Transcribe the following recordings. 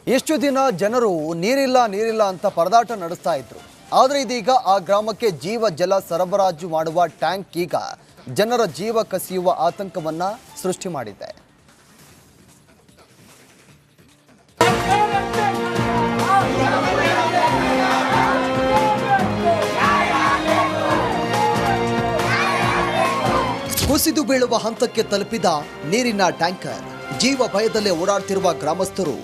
ಎಷ್ಟು ದಿನ ಜನರು ನೀರಿಲ್ಲ ಅಂತ ಪರದಾಟ ನಡೆಸ್ತಾ ಇದ್ರು. ಆದರೆ ಇದೀಗ ಆ ಗ್ರಾಮಕ್ಕೆ ಜೀವ ಜಲ ಸರಬರಾಜು ಮಾಡುವ ಟ್ಯಾಂಕ್ ಈಗ ಜನರ ಜೀವ ಕಸಿಯುವ ಆತಂಕವನ್ನ ಸೃಷ್ಟಿ ಮಾಡಿದೆ. ಕುಸಿದು ಬೀಳುವ ಹಂತಕ್ಕೆ ತಲುಪಿದ ನೀರಿನ ಟ್ಯಾಂಕರ್. ಜೀವ ಭಯದಲ್ಲೇ ಓಡಾಡ್ತಿರುವ ಗ್ರಾಮಸ್ಥರು,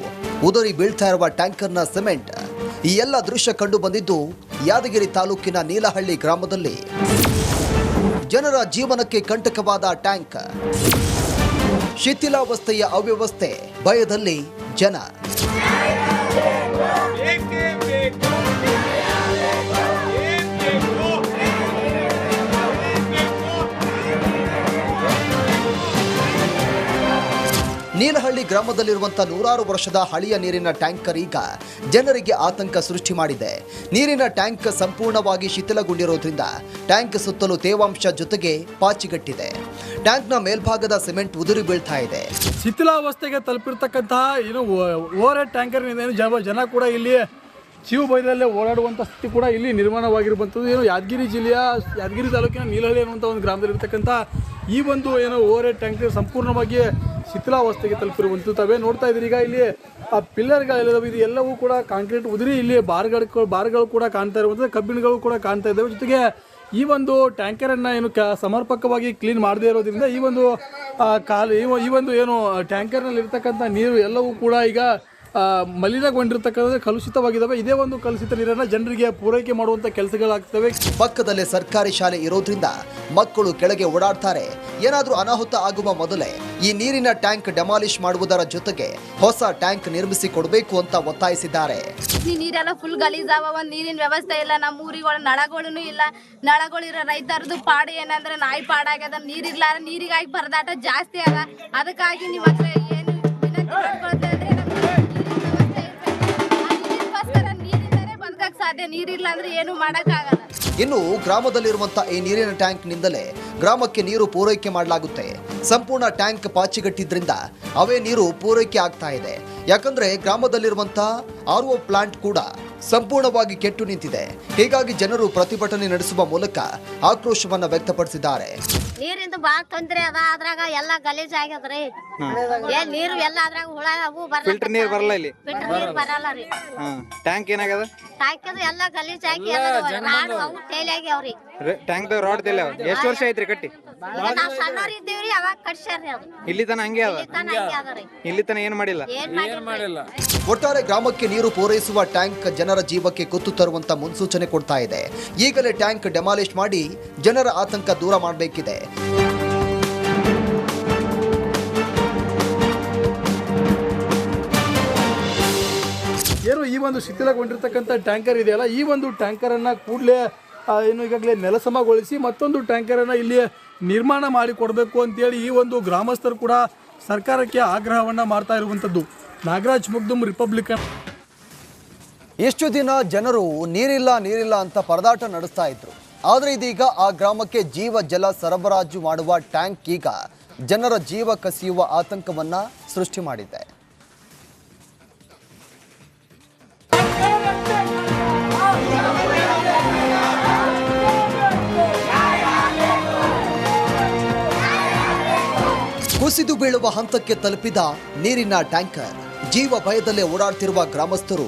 ಉದರಿ ಬೀಳ್ತಾ ಇರುವ ಟ್ಯಾಂಕರ್ನ ಸಿಮೆಂಟ್, ಈ ಎಲ್ಲ ದೃಶ್ಯ ಕಂಡು ಬಂದಿದ್ದು ಯಾದಗಿರಿ ತಾಲೂಕಿನ ನೀಲಹಳ್ಳಿ ಗ್ರಾಮದಲ್ಲಿ. ಜನರ ಜೀವನಕ್ಕೆ ಕಂಟಕವಾದ ಟ್ಯಾಂಕ್, ಶಿಥಿಲಾವಸ್ಥೆಯ ಅವ್ಯವಸ್ಥೆ, ಭಯದಲ್ಲಿ ಜನ. ನೀಲಹಳ್ಳಿ ಗ್ರಾಮದಲ್ಲಿರುವಂತಹ 100 ವರ್ಷದ ಹಳೆಯ ನೀರಿನ ಟ್ಯಾಂಕರ್ ಈಗ ಜನರಿಗೆ ಆತಂಕ ಸೃಷ್ಟಿ ಮಾಡಿದೆ. ನೀರಿನ ಟ್ಯಾಂಕ್ ಸಂಪೂರ್ಣವಾಗಿ ಶಿಥಿಲಗೊಂಡಿರೋದ್ರಿಂದ ಟ್ಯಾಂಕ್ ಸುತ್ತಲೂ ತೇವಾಂಶ ಜೊತೆಗೆ ಪಾಚಿಗಟ್ಟಿದೆ. ಟ್ಯಾಂಕ್ನ ಮೇಲ್ಭಾಗದ ಸಿಮೆಂಟ್ ಉದುರಿ ಬೀಳ್ತಾ ಇದೆ. ಶಿಥಿಲಾವಸ್ಥೆಗೆ ತಲುಪಿರ್ತಕ್ಕಂತಹ ಓವರ್ ಹೆಡ್ ಟ್ಯಾಂಕರ್ ಜನ ಕೂಡ ಇಲ್ಲಿ ಜೀವ ಭಯದಲ್ಲೇ ಓಡಾಡುವಂಥ ಸ್ಥಿತಿ ಕೂಡ ಇಲ್ಲಿ ನಿರ್ಮಾಣವಾಗಿರುವಂಥದ್ದು. ಯಾದಗಿರಿ ತಾಲೂಕಿನ ನೀಲಹಳ್ಳಿ ಅನ್ನುವಂಥ ಒಂದು ಗ್ರಾಮದಲ್ಲಿರ್ತಕ್ಕಂಥ ಈ ಒಂದು ಓವರ್ ಹೆಡ್ ಟ್ಯಾಂಕರ್ ಸಂಪೂರ್ಣವಾಗಿ ಶಿಥಿಲಾವಸ್ಥೆಗೆ ತಲುಪಿರುವಂಥದ್ದು. ತಾವೇ ನೋಡ್ತಾ ಇದ್ದೀರಿ. ಈಗ ಇಲ್ಲಿ ಆ ಪಿಲ್ಲರ್ಗಳಿದಾವೆ, ಇದು ಎಲ್ಲವೂ ಕೂಡ ಕಾಂಕ್ರೀಟ್ ಉದುರಿ ಇಲ್ಲಿ ಬಾರ್ಗಳು ಕೂಡ ಕಾಣ್ತಾ ಇರುವಂಥದ್ದು, ಕಬ್ಬಿಣಗಳು ಕೂಡ ಕಾಣ್ತಾ ಇದ್ದಾವೆ. ಜೊತೆಗೆ ಈ ಒಂದು ಟ್ಯಾಂಕರನ್ನು ಸಮರ್ಪಕವಾಗಿ ಕ್ಲೀನ್ ಮಾಡದೇ ಇರೋದ್ರಿಂದ ಈ ಒಂದು ಟ್ಯಾಂಕರ್ನಲ್ಲಿ ಇರ್ತಕ್ಕಂಥ ನೀರು ಎಲ್ಲವೂ ಕೂಡ ಈಗ ಮಲಿನಗೊಂಡಿರ್ತಕ್ಕಂಥ ಕಲುಷಿತವಾಗಿದ್ದಾವೆ. ಇದೇ ಒಂದು ಕಲುಷಿತ ನೀರನ್ನು ಜನರಿಗೆ ಪೂರೈಕೆ ಮಾಡುವಂಥ ಕೆಲಸಗಳಾಗ್ತವೆ. ಪಕ್ಕದಲ್ಲೇ ಸರ್ಕಾರಿ ಶಾಲೆ ಇರೋದ್ರಿಂದ ಮಕ್ಕಳು ಕೆಳಗೆ ಓಡಾಡ್ತಾರೆ. ಏನಾದರೂ ಅನಾಹುತ ಆಗುವ ಮೊದಲೇ ಈ ನೀರಿನ ಟ್ಯಾಂಕ್ ಡೆಮಾಲಿಷ್ ಮಾಡುವುದರ ಜೊತೆಗೆ ಹೊಸ ಟ್ಯಾಂಕ್ ನಿರ್ಮಿಸಿ ಕೊಡಬೇಕು ಅಂತ ಒತ್ತಾಯಿಸಿದ್ದಾರೆ. ನೀರೆಲ್ಲ ಫುಲ್ ಗಲೀಜಾವ, ಒಂದು ನೀರಿನ ವ್ಯವಸ್ಥೆ ಇಲ್ಲ. ನಮ್ಮ ಊರಿಗಳ ನಳಗಳೂ ಇಲ್ಲ. ನಳಗಳಿರೋ ರೈತರದು ಪಾಡು ಏನಂದ್ರೆ ನಾಯಿ ಪಾಡಾಗ್ಯದ. ನೀರಿರ್ಲಾರ ನೀರಿಗಾಗಿ ಪರದಾಟ ಜಾಸ್ತಿ ಅದ. ಅದಕ್ಕಾಗಿ ನಿಮ್ಮ ಹತ್ರ ಏನು ವಿನಂತಿ ಮಾಡ್ಕೊಳ್ತಾ ಇದ್ರೆ ಸಾಧ್ಯ. ನೀರಿಲ್ಲ ಅಂದ್ರೆ ಏನು ಮಾಡಕ್ಕಾಗಲ್ಲ. ಇನ್ನು ಗ್ರಾಮದಲ್ಲಿರುವಂತಹ ಈ ನೀರಿನ ಟ್ಯಾಂಕ್ ನಿಂದಲೇ ಗ್ರಾಮಕ್ಕೆ ನೀರು ಪೂರೈಕೆ ಮಾಡಲಾಗುತ್ತೆ. ಸಂಪೂರ್ಣ ಟ್ಯಾಂಕ್ ಪಾಚಿಗಟ್ಟಿದ್ರಿಂದ ಅವೇ ನೀರು ಪೂರೈಕೆ ಆಗ್ತಾ ಇದೆ. ಯಾಕಂದ್ರೆ ಗ್ರಾಮದಲ್ಲಿರುವಂತಹ RO ಪ್ಲಾಂಟ್ ಕೂಡ ಸಂಪೂರ್ಣವಾಗಿ ಕೆಟ್ಟು ನಿಂತಿದೆ. ಹೀಗಾಗಿ ಜನರು ಪ್ರತಿಭಟನೆ ನಡೆಸುವ ಮೂಲಕ ಆಕ್ರೋಶವನ್ನ ವ್ಯಕ್ತಪಡಿಸಿದ್ದಾರೆ. ನೀರಿಂದ ಬಾಳ ತೊಂದ್ರೆ ಅದ. ಅದ್ರಾಗ ಎಲ್ಲ ಗಲೀಜ್ ಆಗ್ಯದ್ರಿ. ನೀರು ಎಲ್ಲ ಅದ್ರಾಗ ಹುಳ ಅವು ಬರಲ್ಲ. ಫಿಲ್ಟರ್ ನೀರ್ ಬರಲ್ಲ ಇಲ್ಲಿ. ಫಿಲ್ಟರ್ ನೀರ್ ಬರಲ್ಲ ರೀ. ಟ್ಯಾಂಕ್ ಏನಾಗದ? ಟ್ಯಾಂಕ್ ಎಲ್ಲ ಗಲೀಜ್ ಆಗಿ ರಾಡ್ ಅವು ತೇಲಿ ಆಗ್ಯಾವ್ರಿ. ಟ್ಯಾಂಕ್ ರಾಡ್ ತೇಲಿ ಅವ. ಎಷ್ಟು ವರ್ಷ ಐತ್ರಿ ಕಟ್ಟಿ? ನಾವ್ ಸಣ್ಣವ್ರ ಇದ್ದೀವ್ರಿ, ಅವಾಗ ಕಟ್ಸ್ಯಾರ್ರಿ ಅದು. ಇಲ್ಲಿ ತನ ಹಂಗೆ ಅದ. ಇಲ್ಲಿ ತನ ಏನ್ ಮಾಡಿಲ್ಲ. ಒಟ್ಟಾರೆ ಗ್ರಾಮಕ್ಕೆ ನೀರು ಪೂರೈಸುವ ಟ್ಯಾಂಕ್ ಜನರ ಜೀವಕ್ಕೆ ಕುತ್ತು ತರುವಂತ ಮುನ್ಸೂಚನೆ ಕೊಡ್ತಾ ಇದೆ. ಈಗಲೇ ಟ್ಯಾಂಕ್ ಡೆಮಾಲಿಷ್ ಮಾಡಿ ಜನರ ಆತಂಕ ದೂರ ಮಾಡಬೇಕಿದೆ. ಈ ಒಂದು ಶಿಥಿಲಗೊಂಡಿರ್ತಕ್ಕಂಥ ಟ್ಯಾಂಕರ್ ಇದೆಯಲ್ಲ, ಈ ಒಂದು ಟ್ಯಾಂಕರನ್ನು ಕೂಡಲೇ ಈಗಾಗಲೇ ನೆಲಸಮಗೊಳಿಸಿ ಮತ್ತೊಂದು ಟ್ಯಾಂಕರನ್ನು ಇಲ್ಲಿ ನಿರ್ಮಾಣ ಮಾಡಿ ಕೊಡಬೇಕು ಅಂತೇಳಿ ಈ ಒಂದು ಗ್ರಾಮಸ್ಥರು ಕೂಡ ಸರ್ಕಾರಕ್ಕೆ ಆಗ್ರಹವನ್ನು ಮಾಡ್ತಾ ಇರುವಂಥದ್ದು. ನಾಗರಾಜ್ ಮುಗ್ದುಮ್, ರಿಪಬ್ಲಿಕನ್. ಎಷ್ಟು ದಿನ ಜನರು ನೀರಿಲ್ಲ ಅಂತ ಪರದಾಟ ನಡೆಸ್ತಾ ಇದ್ರು. ಆದರೆ ಇದೀಗ ಆ ಗ್ರಾಮಕ್ಕೆ ಜೀವ ಜಲ ಸರಬರಾಜು ಮಾಡುವ ಟ್ಯಾಂಕ್ ಈಗ ಜನರ ಜೀವ ಕಸಿಯುವ ಆತಂಕವನ್ನ ಸೃಷ್ಟಿ ಮಾಡಿದೆ. ಕುಸಿದು ಬೀಳುವ ಹಂತಕ್ಕೆ ತಲುಪಿದ ನೀರಿನ ಟ್ಯಾಂಕರ್. ಜೀವ ಭಯದಲ್ಲೇ ಓಡಾಡ್ತಿರುವ ಗ್ರಾಮಸ್ಥರು,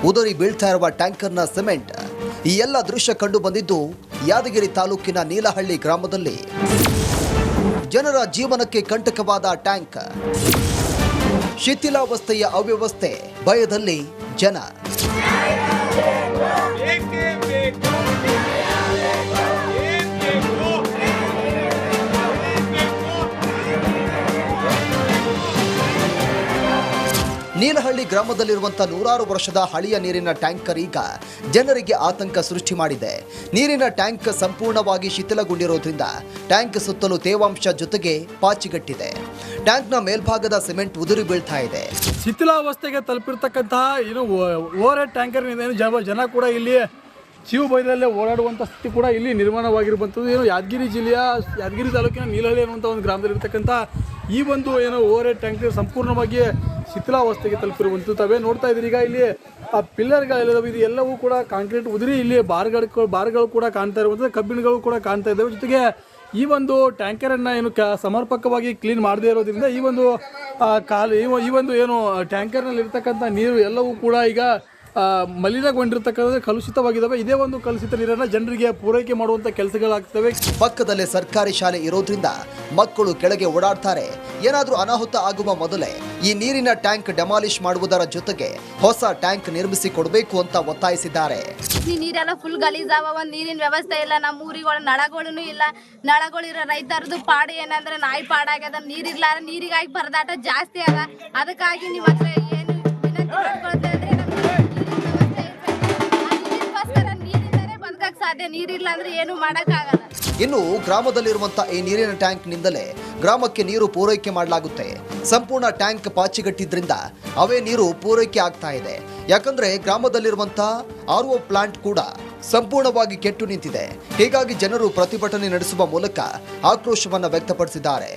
ಉದರಿ ಬೀಳ್ತಾ ಇರುವ ಟ್ಯಾಂಕರ್ನ ಸಿಮೆಂಟ್, ಈ ಎಲ್ಲ ದೃಶ್ಯ ಕಂಡು ಬಂದಿದ್ದು ಯಾದಗಿರಿ ತಾಲೂಕಿನ ನೀಲಹಳ್ಳಿ ಗ್ರಾಮದಲ್ಲಿ. ಜನರ ಜೀವನಕ್ಕೆ ಕಂಟಕವಾದ ಟ್ಯಾಂಕ್, ಶಿಥಿಲಾವಸ್ಥೆಯ ಅವ್ಯವಸ್ಥೆ, ಭಯದಲ್ಲಿ ಜನ. ನೀಲಹಳ್ಳಿ ಗ್ರಾಮದಲ್ಲಿರುವಂತಹ 100 ವರ್ಷದ ಹಳೆಯ ನೀರಿನ ಟ್ಯಾಂಕರ್ ಈಗ ಜನರಿಗೆ ಆತಂಕ ಸೃಷ್ಟಿ ಮಾಡಿದೆ. ನೀರಿನ ಟ್ಯಾಂಕ್ ಸಂಪೂರ್ಣವಾಗಿ ಶಿಥಿಲಗೊಂಡಿರೋದ್ರಿಂದ ಟ್ಯಾಂಕ್ ಸುತ್ತಲೂ ತೇವಾಂಶ ಜೊತೆಗೆ ಪಾಚಿಗಟ್ಟಿದೆ. ಟ್ಯಾಂಕ್ನ ಮೇಲ್ಭಾಗದ ಸಿಮೆಂಟ್ ಉದುರಿ ಬೀಳ್ತಾ ಇದೆ. ಶಿಥಿಲಾವಸ್ಥೆಗೆ ತಲುಪಿರ್ತಕ್ಕಂತಹ ಓವರ್ ಹೆಡ್ ಟ್ಯಾಂಕರ್ ಜನ ಕೂಡ ಇಲ್ಲಿ ಜೀವ ಭಯದಲ್ಲೇ ಓಡಾಡುವಂಥ ಸ್ಥಿತಿ ಕೂಡ ಇಲ್ಲಿ ನಿರ್ಮಾಣವಾಗಿರುವಂಥದ್ದು. ಯಾದಗಿರಿ ತಾಲೂಕಿನ ನೀಲಹಳ್ಳಿ ಅನ್ನುವಂಥ ಒಂದು ಗ್ರಾಮದಲ್ಲಿರ್ತಕ್ಕಂಥ ಈ ಒಂದು ಓವರ್ ಹೆಡ್ ಟ್ಯಾಂಕರ್ ಸಂಪೂರ್ಣವಾಗಿ ಶಿಥಿಲಾವಸ್ಥೆಗೆ ತಲುಪಿರುವಂಥದ್ದು ತಾವೇ ನೋಡ್ತಾ ಇದ್ದೀರಿ. ಈಗ ಇಲ್ಲಿ ಆ ಪಿಲ್ಲರ್ಗಳೆಲ್ಲವೂ ಇದು ಎಲ್ಲವೂ ಕೂಡ ಕಾಂಕ್ರೀಟ್ ಉದುರಿ ಇಲ್ಲಿ ಬಾರ್ಗಳು ಕೂಡ ಕಾಣ್ತಾ ಇರುವಂಥದ್ದು, ಕಬ್ಬಿಣಗಳು ಕೂಡ ಕಾಣ್ತಾ ಇದ್ದಾವೆ. ಜೊತೆಗೆ ಈ ಒಂದು ಟ್ಯಾಂಕರನ್ನು ಏನು ಸಮರ್ಪಕವಾಗಿ ಕ್ಲೀನ್ ಮಾಡದೇ ಇರೋದ್ರಿಂದ ಈ ಒಂದು ಈ ಒಂದು ಏನು ಟ್ಯಾಂಕರ್ನಲ್ಲಿ ಇರ್ತಕ್ಕಂಥ ನೀರು ಎಲ್ಲವೂ ಕೂಡ ಈಗ ಮಲಿನಗೊಂಡಿರ್ತಕ್ಕಂಥ ಕಲುಷಿತವಾಗಿದ್ದಾವೆ. ಇದೇ ಒಂದು ಕಲುಷಿತ ನೀರನ್ನು ಜನರಿಗೆ ಪೂರೈಕೆ ಮಾಡುವಂಥ ಕೆಲಸಗಳಾಗ್ತವೆ. ಪಕ್ಕದಲ್ಲೇ ಸರ್ಕಾರಿ ಶಾಲೆ ಇರೋದ್ರಿಂದ ಮಕ್ಕಳು ಕೆಳಗೆ ಓಡಾಡ್ತಾರೆ. ಏನಾದರೂ ಅನಾಹುತ ಆಗುವ ಮೊದಲೇ ಈ ನೀರಿನ ಟ್ಯಾಂಕ್ ಡೆಮಾಲಿಷ್ ಮಾಡುವುದರ ಜೊತೆಗೆ ಹೊಸ ಟ್ಯಾಂಕ್ ನಿರ್ಮಿಸಿ ಕೊಡಬೇಕು ಅಂತ ಒತ್ತಾಯಿಸಿದ್ದಾರೆ. ಈ ನೀರೆಲ್ಲ ಫುಲ್ ಗಲೀಜಾವ, ಒಂದ್ ನೀರಿನ ವ್ಯವಸ್ಥೆ ಇಲ್ಲ. ನಮ್ಮ ಊರಿಗಳ ನಳಗಳೂ ಇಲ್ಲ. ನಳಗಳಿರೋ ರೈತರದು ಪಾಡು ಏನಂದ್ರೆ ನಾಯಿ ಪಾಡಾಗ್ಯದ. ನೀರಿರ್ಲಾರ ನೀರಿಗಾಗಿ ಪರದಾಟ ಜಾಸ್ತಿ ಅದ. ಅದಕ್ಕಾಗಿ ನಿಮ್ಮ ಹತ್ರ ಏನು ವಿನಂತಿ ಮಾಡ್ಕೊಳ್ತಾ ಇದ್ರೆ ನೀರಿಂದಲೇ ಬದುಕಕ್ಕೆ ಸಾಧ್ಯ. ನೀರಿಲ್ಲ ಅಂದ್ರೆ ಏನು ಮಾಡಕ್ಕಾಗಲ್ಲ. ಇನ್ನು ಗ್ರಾಮದಲ್ಲಿರುವಂತಹ ಈ ನೀರಿನ ಟ್ಯಾಂಕ್ನಿಂದಲೇ ಗ್ರಾಮಕ್ಕೆ ನೀರು ಪೂರೈಕೆ ಮಾಡಲಾಗುತ್ತೆ. ಸಂಪೂರ್ಣ ಟ್ಯಾಂಕ್ ಪಾಚಿಗಟ್ಟಿದ್ರಿಂದ ಅವೇ ನೀರು ಪೂರೈಕೆ ಆಗ್ತಾ ಇದೆ. ಯಾಕಂದ್ರೆ ಗ್ರಾಮದಲ್ಲಿರುವಂತಹ RO ಪ್ಲಾಂಟ್ ಕೂಡ ಸಂಪೂರ್ಣವಾಗಿ ಕೆಟ್ಟು ನಿಂತಿದೆ. ಹೀಗಾಗಿ ಜನರು ಪ್ರತಿಭಟನೆ ನಡೆಸುವ ಮೂಲಕ ಆಕ್ರೋಶವನ್ನ ವ್ಯಕ್ತಪಡಿಸಿದ್ದಾರೆ.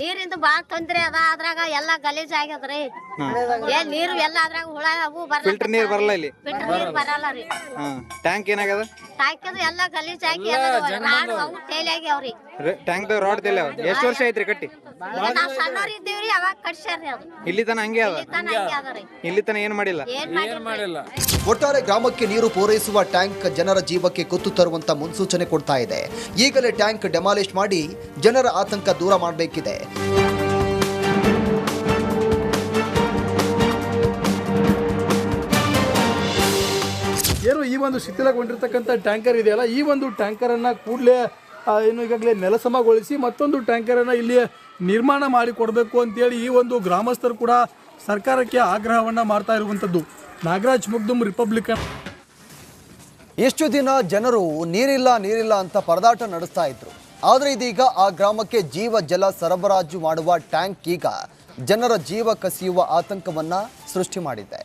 ನೀರಿಂದ ಬಾಳ ತೊಂದ್ರೆ ಅದ. ಅದ್ರಾಗ ಎಲ್ಲಾ ಗಲೀಜ್ ಆಗ್ಯದ್ರಿ. ನೀರು ಎಲ್ಲ ಅದ್ರಾಗ ಹುಳ ಅವು ಫಿಲ್ಟರ್ ನೀರ್ ಬರಲ್ಲ ಇಲ್ಲಿ. ಫಿಲ್ಟರ್ ನೀರ್ ಬರಲ್ಲ ರೀ. ಟ್ಯಾಂಕ್ ಏನಾಗದ? ಟ್ಯಾಂಕ್ ಎಲ್ಲ ಗಲೀಜ್ ಆಗಿ ಅವು ತೇಲಿ ಆಗ್ಯಾವ್ರಿ. ಟ್ಯಾಂಕ್ ರಾಡ್ ತೆಲ್ಲ ಎಷ್ಟು ವರ್ಷ ಐತ್ರಿ ಕಟ್ಟಿ? ನಾವ್ ಸಣ್ಣವ್ರ ಇದ್ದೀವ್ರಿ, ಅವಾಗ ಕಟ್ಸ್ಯಾರ್ರಿ ಅದು. ಇಲ್ಲಿ ತನ ಹಂಗೆ ಅದ. ಇಲ್ಲಿ ತನ ಏನ್ ಮಾಡಿಲ್ಲ. ಒಟ್ಟಾರೆ ಗ್ರಾಮಕ್ಕೆ ನೀರು ಪೂರೈಸುವ ಟ್ಯಾಂಕ್ ಜನರ ಜೀವಕ್ಕೆ ಕುತ್ತು ತರುವಂತ ಮುನ್ಸೂಚನೆ ಕೊಡ್ತಾ ಇದೆ. ಈಗಲೇ ಟ್ಯಾಂಕ್ ಡೆಮಾಲಿಷ್ ಮಾಡಿ ಜನರ ಆತಂಕ ದೂರ ಮಾಡಬೇಕಿದೆ. ಏನು ಈ ಒಂದು ಶಿಥಿಲಗೊಂಡಿರ್ತಕ್ಕಂಥ ಟ್ಯಾಂಕರ್ ಇದೆಯಲ್ಲ, ಈ ಒಂದು ಟ್ಯಾಂಕರನ್ನು ಕೂಡಲೇ ಏನು ಈಗಾಗಲೇ ನೆಲಸಮಗೊಳಿಸಿ ಮತ್ತೊಂದು ಟ್ಯಾಂಕರನ್ನು ಇಲ್ಲಿ ನಿರ್ಮಾಣ ಮಾಡಿ ಕೊಡಬೇಕು ಅಂತೇಳಿ ಈ ಒಂದು ಗ್ರಾಮಸ್ಥರು ಕೂಡ ಸರ್ಕಾರಕ್ಕೆ ಆಗ್ರಹವನ್ನು ಮಾಡ್ತಾ ಇರುವಂಥದ್ದು. ನಾಗರಾಜ್ ಮುಗ್ದುಮ್, ರಿಪಬ್ಲಿಕನ್. ಎಷ್ಟು ದಿನ ಜನರು ನೀರಿಲ್ಲ ಅಂತ ಪರದಾಟ ನಡೆಸ್ತಾ ಇದ್ರು. ಆದರೆ ಇದೀಗ ಆ ಗ್ರಾಮಕ್ಕೆ ಜೀವ ಜಲ ಸರಬರಾಜು ಮಾಡುವ ಟ್ಯಾಂಕ್ ಈಗ ಜನರ ಜೀವ ಕಸಿಯುವ ಆತಂಕವನ್ನ ಸೃಷ್ಟಿ ಮಾಡಿದೆ.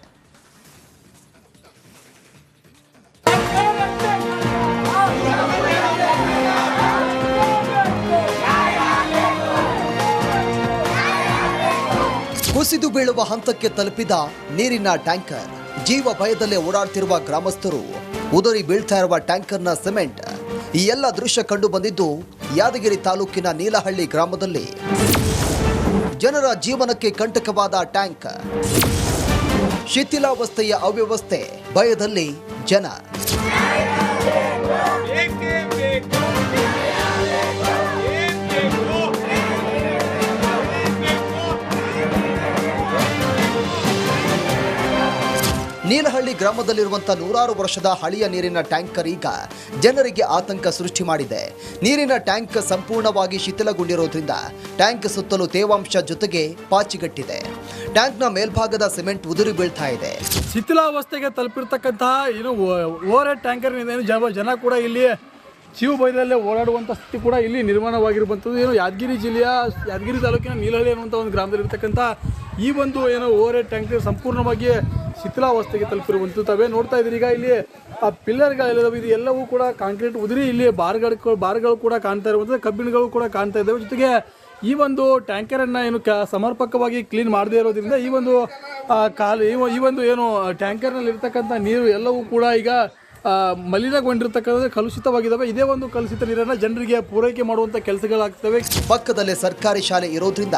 ಕುಸಿದು ಬೀಳುವ ಹಂತಕ್ಕೆ ತಲುಪಿದ ನೀರಿನ ಟ್ಯಾಂಕರ್. ಜೀವ ಭಯದಲ್ಲೇ ಓಡಾಡ್ತಿರುವ ಗ್ರಾಮಸ್ಥರು ಉದರಿ ಬೀಳ್ತಾ ಇರುವ ಟ್ಯಾಂಕರ್ನ ಸಿಮೆಂಟ್. ಈ ಎಲ್ಲ ದೃಶ್ಯ ಕಂಡು ಬಂದಿದ್ದು ಯಾದಗಿರಿ ತಾಲೂಕಿನ ನೀಲಹಳ್ಳಿ ಗ್ರಾಮದಲ್ಲಿ. ಜನರ ಜೀವನಕ್ಕೆ ಕಂಟಕವಾದ ಟ್ಯಾಂಕ್, ಶಿಥಿಲಾವಸ್ಥೆಯ ಅವ್ಯವಸ್ಥೆ, ಭಯದಲ್ಲಿ ಜನ. ನೀಲಹಳ್ಳಿ ಗ್ರಾಮದಲ್ಲಿರುವಂತಹ 100 ವರ್ಷದ ಹಳೆಯ ನೀರಿನ ಟ್ಯಾಂಕರ್ ಈಗ ಜನರಿಗೆ ಆತಂಕ ಸೃಷ್ಟಿ ಮಾಡಿದೆ. ನೀರಿನ ಟ್ಯಾಂಕ್ ಸಂಪೂರ್ಣವಾಗಿ ಶಿಥಿಲಗೊಂಡಿರೋದ್ರಿಂದ ಟ್ಯಾಂಕ್ ಸುತ್ತಲೂ ತೇವಾಂಶ ಜೊತೆಗೆ ಪಾಚಿಗಟ್ಟಿದೆ. ಟ್ಯಾಂಕ್ನ ಮೇಲ್ಭಾಗದ ಸಿಮೆಂಟ್ ಉದುರಿ ಬೀಳ್ತಾ ಇದೆ. ಶಿಥಿಲಾವಸ್ಥೆಗೆ ತಲುಪಿರ್ತಕ್ಕಂತಹ ಏನು ಓವರ್ ಹೆಡ್ ಟ್ಯಾಂಕರ್ ಜನ ಕೂಡ ಇಲ್ಲಿ ಜೀವ ಭಯದಲ್ಲೇ ಓಡಾಡುವಂಥ ಸ್ಥಿತಿ ಕೂಡ ಇಲ್ಲಿ ನಿರ್ಮಾಣವಾಗಿರುವಂಥದ್ದು. ಏನು ಯಾದಗಿರಿ ತಾಲೂಕಿನ ನೀಲಹಳ್ಳಿ ಅನ್ನುವಂಥ ಒಂದು ಗ್ರಾಮದಲ್ಲಿರ್ತಕ್ಕಂಥ ಈ ಒಂದು ಏನು ಓವರ್ ಹೆಡ್ ಟ್ಯಾಂಕರ್ ಸಂಪೂರ್ಣವಾಗಿ ಶಿಥಿಲಾವಸ್ಥೆಗೆ ತಲುಪಿರುವಂಥದ್ದು ತಾವೇ ನೋಡ್ತಾ ಇದ್ದೀರಿ. ಈಗ ಇಲ್ಲಿ ಆ ಪಿಲ್ಲರ್ಗಳೆಲ್ಲವೂ ಇದು ಎಲ್ಲವೂ ಕೂಡ ಕಾಂಕ್ರೀಟ್ ಉದುರಿ ಇಲ್ಲಿ ಬಾರ್ಗಳು ಕೂಡ ಕಾಣ್ತಾ ಇರುವಂಥದ್ದು, ಕಬ್ಬಿಣಗಳು ಕೂಡ ಕಾಣ್ತಾ ಇದ್ದಾವೆ. ಜೊತೆಗೆ ಈ ಒಂದು ಟ್ಯಾಂಕರನ್ನು ಏನು ಸಮರ್ಪಕವಾಗಿ ಕ್ಲೀನ್ ಮಾಡದೇ ಇರೋದ್ರಿಂದ ಈ ಒಂದು ಏನು ಟ್ಯಾಂಕರ್ನಲ್ಲಿ ಇರ್ತಕ್ಕಂಥ ನೀರು ಎಲ್ಲವೂ ಕೂಡ ಈಗ ಮಲಿನಗೊಂಡಿರ್ತಕ್ಕಂಥ ಕಲುಷಿತವಾಗಿದ್ದಾವೆ. ಇದೇ ಒಂದು ಕಲುಷಿತ ನೀರನ್ನು ಜನರಿಗೆ ಪೂರೈಕೆ ಮಾಡುವಂಥ ಕೆಲಸಗಳಾಗ್ತವೆ. ಪಕ್ಕದಲ್ಲೇ ಸರ್ಕಾರಿ ಶಾಲೆ ಇರೋದ್ರಿಂದ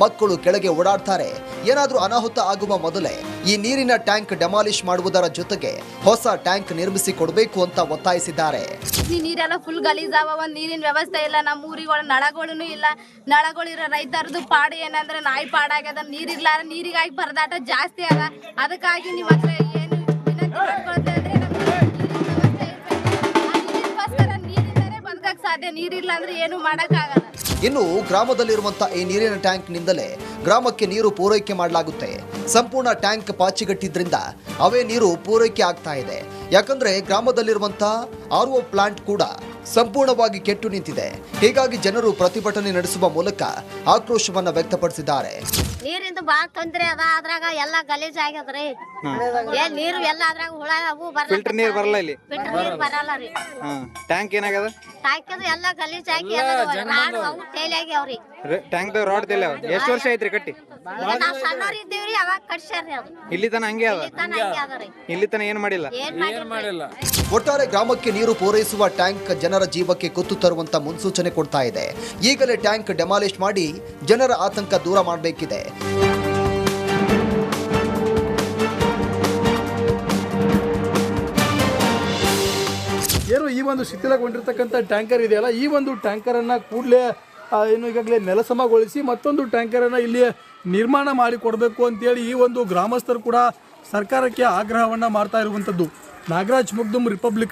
ಮಕ್ಕಳು ಕೆಳಗೆ ಓಡಾಡ್ತಾರೆ. ಏನಾದರೂ ಅನಾಹುತ ಆಗುವ ಮೊದಲೇ ಈ ನೀರಿನ ಟ್ಯಾಂಕ್ ಡೆಮಾಲಿಷ್ ಮಾಡುವುದರ ಜೊತೆಗೆ ಹೊಸ ಟ್ಯಾಂಕ್ ನಿರ್ಮಿಸಿ ಕೊಡಬೇಕು ಅಂತ ಒತ್ತಾಯಿಸಿದ್ದಾರೆ. ಈ ನೀರೆಲ್ಲ ಫುಲ್ ಗಲೀಜಾವ, ಒಂದ್ ನೀರಿನ ವ್ಯವಸ್ಥೆ ಇಲ್ಲ. ನಮ್ಮ ಊರಿಗಳ ನಳಗಳೂ ಇಲ್ಲ. ನಳಗಳಿರೋ ರೈತರದು ಪಾಡು ಏನಂದ್ರೆ ನಾಯಿ ಪಾಡಾಗ್ಯದ. ನೀರಿರ್ಲಾರ ನೀರಿಗಾಗಿ ಪರದಾಟ ಜಾಸ್ತಿ ಅದ. ಅದಕ್ಕಾಗಿ ನಿಮ್ಮ ಹತ್ರ ಏನು ವಿನಂತಿ ಮಾಡ್ಕೊಳ್ತಾ ಇದ್ರೆ ನೀರಿಂದಲೇ ಬದುಕಕ್ಕೆ ಸಾಧ್ಯ. ನೀರಿಲ್ಲ ಅಂದ್ರೆ ಏನು ಮಾಡಕ್ಕಾಗಲ್ಲ. ಇನ್ನು ಗ್ರಾಮದಲ್ಲಿರುವಂತಹ ಈ ನೀರಿನ ಟ್ಯಾಂಕ್ನಿಂದಲೇ ಗ್ರಾಮಕ್ಕೆ ನೀರು ಪೂರೈಕೆ ಮಾಡಲಾಗುತ್ತೆ. ಸಂಪೂರ್ಣ ಟ್ಯಾಂಕ್ ಪಾಚಿಗಟ್ಟಿದ್ರಿಂದ ಅವೇ ನೀರು ಪೂರೈಕೆ ಆಗ್ತಾ ಇದೆ. ಯಾಕಂದ್ರೆ ಗ್ರಾಮದಲ್ಲಿರುವಂತಹ RO ಪ್ಲಾಂಟ್ ಕೂಡ ಸಂಪೂರ್ಣವಾಗಿ ಕೆಟ್ಟು ನಿಂತಿದೆ. ಹೀಗಾಗಿ ಜನರು ಪ್ರತಿಭಟನೆ ನಡೆಸುವ ಮೂಲಕ ಆಕ್ರೋಶವನ್ನ ವ್ಯಕ್ತಪಡಿಸಿದ್ದಾರೆ. ನೀರಿಂದು ಬಾಳ ತೊಂದ್ರೆ ಅದ ಅದ್ರಾಗ ಎಲ್ಲಾ ಗಲೀಜ್ ಆಗ್ಯದ್ರಿ ಏನ್ ನೀರು ಎಲ್ಲ ಅದ್ರಾಗ ಹುಳ ಅವು ಫಿಲ್ಟರ್ ನೀರ್ ಬರಲ್ಲ ಇಲ್ಲಿ ಫಿಲ್ಟರ್ ನೀರ್ ಬರಲ್ಲ ರೀ ಟ್ಯಾಂಕ್ ಏನಾಗ್ಯದ ಹಾಕಿದ್ರು ಎಲ್ಲ ಗಲೀಜ್ ಆಗಿ ರಾಡ್ ಅವು ಟೇಲ್ ಆಗ್ಯಾವ್ರಿ ಟ್ಯಾಂಕ್ ರಾಡ್ ತೆಲ್ಯಾವ ಎಷ್ಟು ವರ್ಷ ಐತ್ರಿ ಕಟ್ಟಿ ನಾವ್ ಸಣ್ಣವ್ರ ಇದ್ದೀವ್ರಿ ಅವಾಗ ಕಟ್ಸ್ಯಾರ್ರಿ ಅದು ಇಲ್ಲಿ ತನ ಹಂಗೆ ಅದ ತನ ಹಂಗೆ ಅದರಿ ಇಲ್ಲಿ ತನ ಏನ್ ಮಾಡಿಲ್ಲ ಏನ್ ಮಾಡಿಲ್ಲ ಒಟ್ಟಾರೆ ಗ್ರಾಮಕ್ಕೆ ನೀರು ಪೂರೈಸುವ ಟ್ಯಾಂಕ್ ಜನರ ಜೀವಕ್ಕೆ ಕುತ್ತು ತರುವಂತ ಮುನ್ಸೂಚನೆ ಕೊಡ್ತಾ ಇದೆ. ಈಗಲೇ ಟ್ಯಾಂಕ್ ಡೆಮಾಲಿಷ್ ಮಾಡಿ ಜನರ ಆತಂಕ ದೂರ ಮಾಡಬೇಕಿದೆ. ಏನು ಈ ಒಂದು ಶಿಥಿಲಗೊಂಡಿರ್ತಕ್ಕಂಥ ಟ್ಯಾಂಕರ್ ಇದೆಯಲ್ಲ, ಈ ಒಂದು ಟ್ಯಾಂಕರನ್ನು ಕೂಡಲೇ ಏನು ಈಗಾಗಲೇ ನೆಲಸಮಗೊಳಿಸಿ ಮತ್ತೊಂದು ಟ್ಯಾಂಕರನ್ನು ಇಲ್ಲಿ ನಿರ್ಮಾಣ ಮಾಡಿ ಕೊಡಬೇಕು ಅಂತೇಳಿ ಈ ಒಂದು ಗ್ರಾಮಸ್ಥರು ಕೂಡ ಸರ್ಕಾರಕ್ಕೆ ಆಗ್ರಹವನ್ನು ಮಾಡ್ತಾ ಇರುವಂಥದ್ದು. ನಾಗರಾಜ್ ಮುಗ್ದುಮ್, ರಿಪಬ್ಲಿಕ್.